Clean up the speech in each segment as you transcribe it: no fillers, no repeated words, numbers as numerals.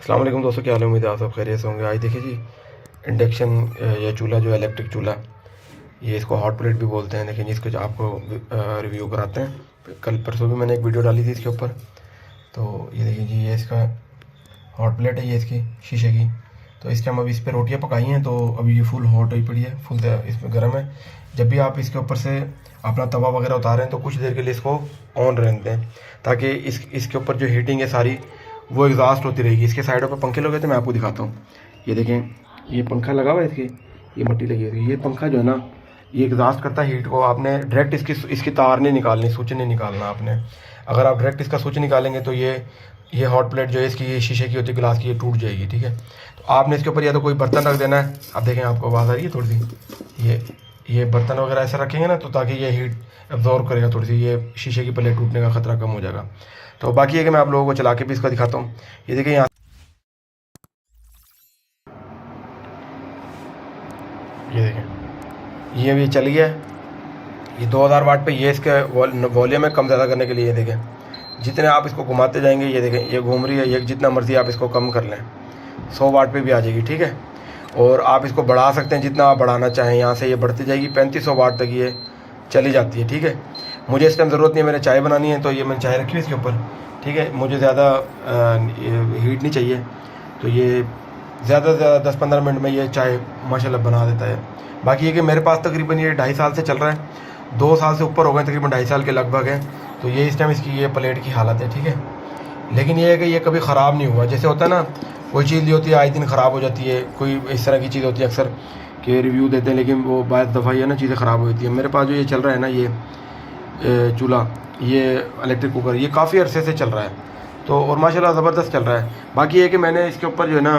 अस्सलाम वालेकुम दोस्तों, क्या हाल है। उम्मीद है आप सब खैरियत से होंगे। आज देखिए जी, इंडक्शन या चूल्हा जो इलेक्ट्रिक चूल्हा, ये इसको हॉट प्लेट भी बोलते हैं, लेकिन इसको जो आपको रिव्यू कराते हैं। कल परसों भी मैंने एक वीडियो डाली थी इसके ऊपर। तो ये देखिए जी, ये इसका हॉट प्लेट है, ये इसकी शीशे की। तो इसके हम अभी इस पर रोटियाँ पकाई हैं, तो अभी ये फुल हॉट हुई पड़ी है, फुल इसमें गर्म है। जब भी आप इसके ऊपर से अपना तवा वगैरह उतारें तो कुछ देर के लिए इसको ऑन रहने दें, ताकि इसके ऊपर जो हीटिंग है सारी वो एग्जॉस्ट होती रहेगी। इसके साइडों पर पंखे लगे थे, मैं आपको दिखाता हूँ। ये देखें, ये पंखा लगा हुआ है इसकी, ये मट्टी लगी हुई है। ये पंखा जो है ना, ये एग्जॉस्ट करता है हीट को। आपने डायरेक्ट इसकी तार नहीं निकालनी, स्विच नहीं निकालना आपने। अगर आप डायरेक्ट इसका स्विच निकालेंगे तो ये हॉट प्लेट जो है इसकी, ये शीशे की होती है, गिलास की, ये टूट जाएगी। ठीक है, तो आपने इसके ऊपर या तो कोई बर्तन रख देना है। आप देखें, आपको आवाज़ आ रही है थोड़ी सी। ये बर्तन वगैरह ऐसा रखेंगे ना, तो ताकि ये हीट एब्जॉर्व करेगा थोड़ी सी, ये शीशे की प्लेट टूटने का खतरा कम हो जाएगा। तो बाकी है कि मैं आप लोगों को चला के भी इसका दिखाता हूँ। ये देखिए यहाँ, ये देखें, ये अभी चल गया है। ये 2000 वाट पे, ये इसके वॉल्यूम है कम ज़्यादा करने के लिए। ये देखें, जितने आप इसको घुमाते जाएंगे, ये देखें ये घूम रही है। ये जितना मर्जी आप इसको कम कर लें, 100 वाट पे भी आ जाएगी। ठीक है, और आप इसको बढ़ा सकते हैं जितना आप बढ़ाना चाहें। यहाँ से ये बढ़ती जाएगी, 3500 वाट तक ये चली जाती है। ठीक है, मुझे इस टाइम ज़रूरत नहीं है, मैंने चाय बनानी है, तो ये मैंने चाय रखी है इसके ऊपर। ठीक है, मुझे ज़्यादा हीट नहीं चाहिए, तो ये ज़्यादा से ज़्यादा 10-15 मिनट में ये चाय माशाल्लाह बना देता है। बाकी ये कि मेरे पास तकरीबन ये 2.5 साल से चल रहा है, 2 साल से ऊपर हो गए, तकरीबन 2.5 साल के लगभग है। तो ये इस टाइम इसकी ये प्लेट की हालत है। ठीक है, लेकिन ये है कि ये कभी ख़राब नहीं हुआ। जैसे होता है ना, कोई चीज़ ली होती है आए दिन ख़राब हो जाती है, कोई इस तरह की चीज़ होती है अक्सर के रिव्यू देते हैं, लेकिन वो बाद दफ़ा ये ना चीज़ें ख़राब होती है। मेरे पास जो ये चल रहा है ना, ये चूल्हा, ये इलेक्ट्रिक कुकर, ये काफ़ी अरसे से चल रहा है, तो और माशाल्लाह ज़बरदस्त चल रहा है। बाकी ये कि मैंने इसके ऊपर जो है ना,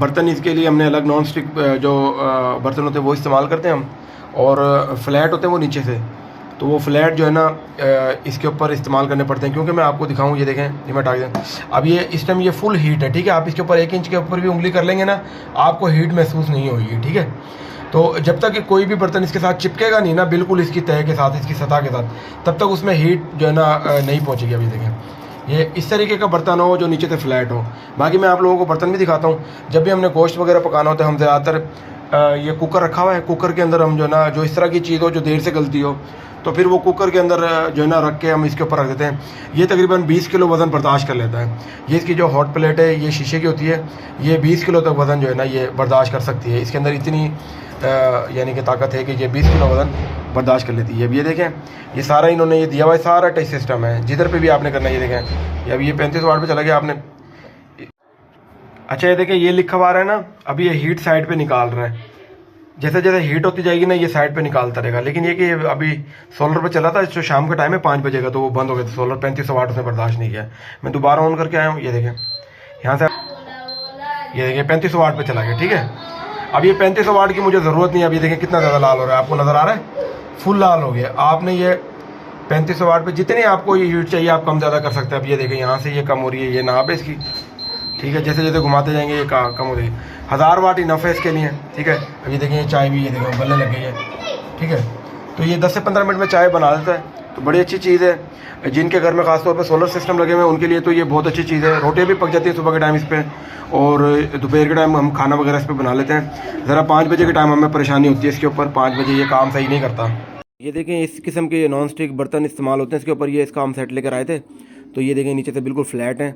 बर्तन इसके लिए हमने अलग नॉन स्टिक जो बर्तन होते हैं वो इस्तेमाल करते हैं हम, और फ्लैट होते हैं वो नीचे से। तो वो फ्लैट जो है ना, इसके ऊपर इस्तेमाल करने पड़ते हैं, क्योंकि मैं आपको दिखाऊं। ये देखें, ये मैं टाक दें। अब ये इस टाइम ये फुल हीट है। ठीक है, आप इसके ऊपर 1 इंच के ऊपर भी उंगली कर लेंगे ना, आपको हीट महसूस नहीं होगी। ठीक है, तो जब तक कि कोई भी बर्तन इसके साथ चिपकेगा नहीं ना, बिल्कुल इसकी तह के साथ, इसकी सतह के साथ, तब तक उसमें हीट जो है ना नहीं पहुँचेगी। अभी देखें, ये इस तरीके का बर्तन हो जो नीचे से फ्लैट हो। बाकी मैं आप लोगों को बर्तन भी दिखाता हूँ। जब भी हमने गोश्त वगैरह पकाना होता है, हम ज़्यादातर ये कुकर रखा हुआ है, कुकर के अंदर हम जो है ना, जो इस तरह की चीज़ हो जो देर से गलती हो, तो फिर वो कुकर के अंदर जो है ना रख के हम इसके ऊपर रख देते हैं। ये तकरीबन 20 किलो वज़न बर्दाश्त कर लेता है। ये इसकी जो हॉट प्लेट है, ये शीशे की होती है, ये 20 किलो तक वज़न जो है ना ये बर्दाश्त कर सकती है। इसके अंदर इतनी यानी कि ताकत है कि ये 20 किलो वज़न बर्दाश्त कर लेती है। अब ये देखें, ये सारा इन्होंने ये दिया हुआ है, सारा टच सिस्टम है, जिधर पे भी आपने करना है। ये देखें, ये अब ये 35 वाट पे चला गया आपने। अच्छा, ये देखें, ये लिखा हुआ रहा है ना, अभी ये हीट साइड पे निकाल रहा है। जैसे जैसे हीट होती जाएगी ना, ये साइड पे निकालता रहेगा। लेकिन ये कि अभी सोलर पे चला था, जो शाम का टाइम है 5 बजे का, तो वो बंद हो गया था सोलर। 3500 वाट उसने बर्दाश्त नहीं किया। मैं दोबारा ऑन करके आया हूँ। ये देखें, यहाँ से ये देखिए 3500 वाट पे चला गया। ठीक है, अब ये 3500 वाट की मुझे ज़रूरत नहीं है। अब ये देखें कितना ज़्यादा लाल हो रहा है, आपको नज़र आ रहा है, फुल लाल हो गया। आपने ये 3500 वाट पे जितनी आपको ये हीट चाहिए आप कम ज़्यादा कर सकते हैं। अब ये देखें, यहाँ से ये कम हो रही है, ये नाप है इसकी। ठीक है, जैसे जैसे घुमाते जाएंगे ये कम हो जाएगी। 1000 वाट इनफ है इसके लिए। ठीक है, अब ये देखें, ये चाय भी ये देखें उबलने लग गई है। ठीक है, तो ये 10 से 15 मिनट में चाय बना देता है, तो बड़ी अच्छी चीज़ है। जिनके घर में खासतौर पर सोलर सिस्टम लगे हुए हैं उनके लिए तो ये बहुत अच्छी चीज़ है। रोटियाँ भी पक जाती है सुबह के टाइम इस पर, और दोपहर के टाइम हम खाना वगैरह इस पर बना लेते हैं। ज़रा 5 बजे के टाइम हमें परेशानी होती है इसके ऊपर, 5 बजे ये काम सही नहीं करता। ये देखें, इस किस्म के नॉन स्टिक बर्तन इस्तेमाल होते हैं इसके ऊपर। ये इसका हम सेट लेकर आए थे, तो ये देखें नीचे से बिल्कुल फ्लैट है।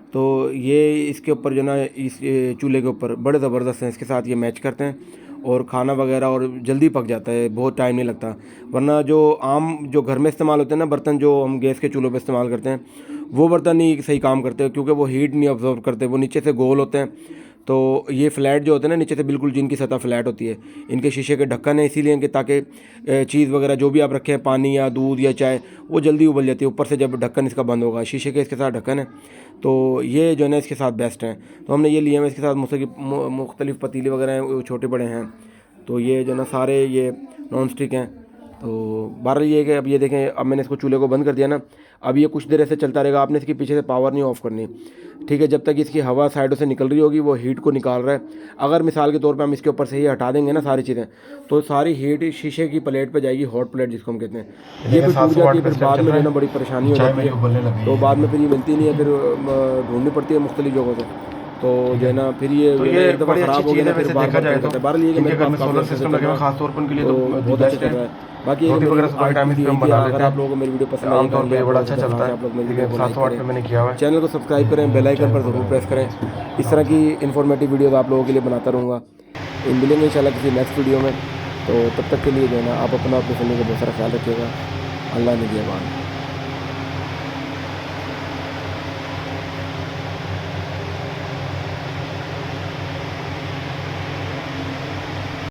तो ये इसके ऊपर जो ना, इस चूल्हे के ऊपर बड़े ज़बरदस्त हैं, इसके साथ ये मैच करते हैं, और खाना वगैरह और जल्दी पक जाता है, बहुत टाइम नहीं लगता। वरना जो आम जो घर में इस्तेमाल होते हैं ना बर्तन, जो हम गैस के चूल्हों पे इस्तेमाल करते हैं, वो बर्तन नहीं सही काम करते, क्योंकि वो हीट नहीं ऑब्जर्व करते, वो नीचे से गोल होते हैं। तो ये फ्लैट जो होते हैं ना, नीचे से बिल्कुल जिनकी सतह फ्लैट होती है, इनके शीशे के ढक्कन है इसीलिए कि ताकि चीज़ वगैरह जो भी आप रखें, पानी या दूध या चाय, वो जल्दी उबल जाती है। ऊपर से जब ढक्कन इसका बंद होगा, शीशे के इसके साथ ढक्कन है, तो ये जो है ना इसके साथ बेस्ट हैं। तो हमने ये लिए हैं, इसके साथ मुख्तलिफ़ पतीले वगैरह हैं, वो छोटे बड़े हैं। तो ये जो ना सारे ये नॉन स्टिक हैं। तो बहरहाल ये है कि अब ये देखें, अब मैंने इसको चूल्हे को बंद कर दिया ना, अब ये कुछ देर ऐसे चलता रहेगा। आपने इसके पीछे से पावर नहीं ऑफ़ करनी। ठीक है, जब तक इसकी हवा साइडों से निकल रही होगी, वो हीट को निकाल रहा है। अगर मिसाल के तौर पे हम इसके ऊपर से ही हटा देंगे ना सारी चीज़ें, तो सारी हीट शीशे की प्लेट पे जाएगी, हॉट प्लेट जिसको हम कहते हैं। ये फिर टूट जाती है, फिर बाद में जो है ना बड़ी परेशानी हो जाती है, तो बाद में फिर ये मिलती नहीं है, फिर ढूंढनी पड़ती है मुख्तलिफ जगहों से। तो जो है ना फिर ये तो जो है ना ये एक दफ़ा बड़ी ख़राब अच्छी हो गया चीज़ ना है फिर वैसे बार देखा बार जाए चेंज तो, करते हैं। बहरहाल ये कि जिनके मेरे घर में पास सोलर काफ़ी सिस्टम अच्छे लगे हुए से हैं खास तौर पर उनके लिए तो तो दी बहुत अच्छा बेस्ट चल है। रहा है। बाकी रोटी मेरी वगैरह सुबह के आज टाइम की इस पे हम वीडियो बना थी, लेते अगर आप हैं। लोगों को मेरी वीडियो पसंद आई आमतौर पे काइंडली ये आप बड़ा लोगों अच्छा को चलता दरख्वास्त है। है आप लोग मेरी देखिए वीडियो को लाइक 700 वाट करें, पे मैंने किया हुआ है। चैनल को सब्सक्राइब करें, बेल आइकन पर ज़रूर प्रेस करें। इस तरह की इन्फॉर्मेटिव वीडियोज़ आप लोगों के लिए बनाता रहूँगा। मिलेंगे इंशाल्लाह किसी नेक्स्ट वीडियो में। तो तब तक के लिए जो है ना आप अपना अपनी फैमिली का बहुत सारा ख्याल रखिएगा। अल्लाह ने दिया बात।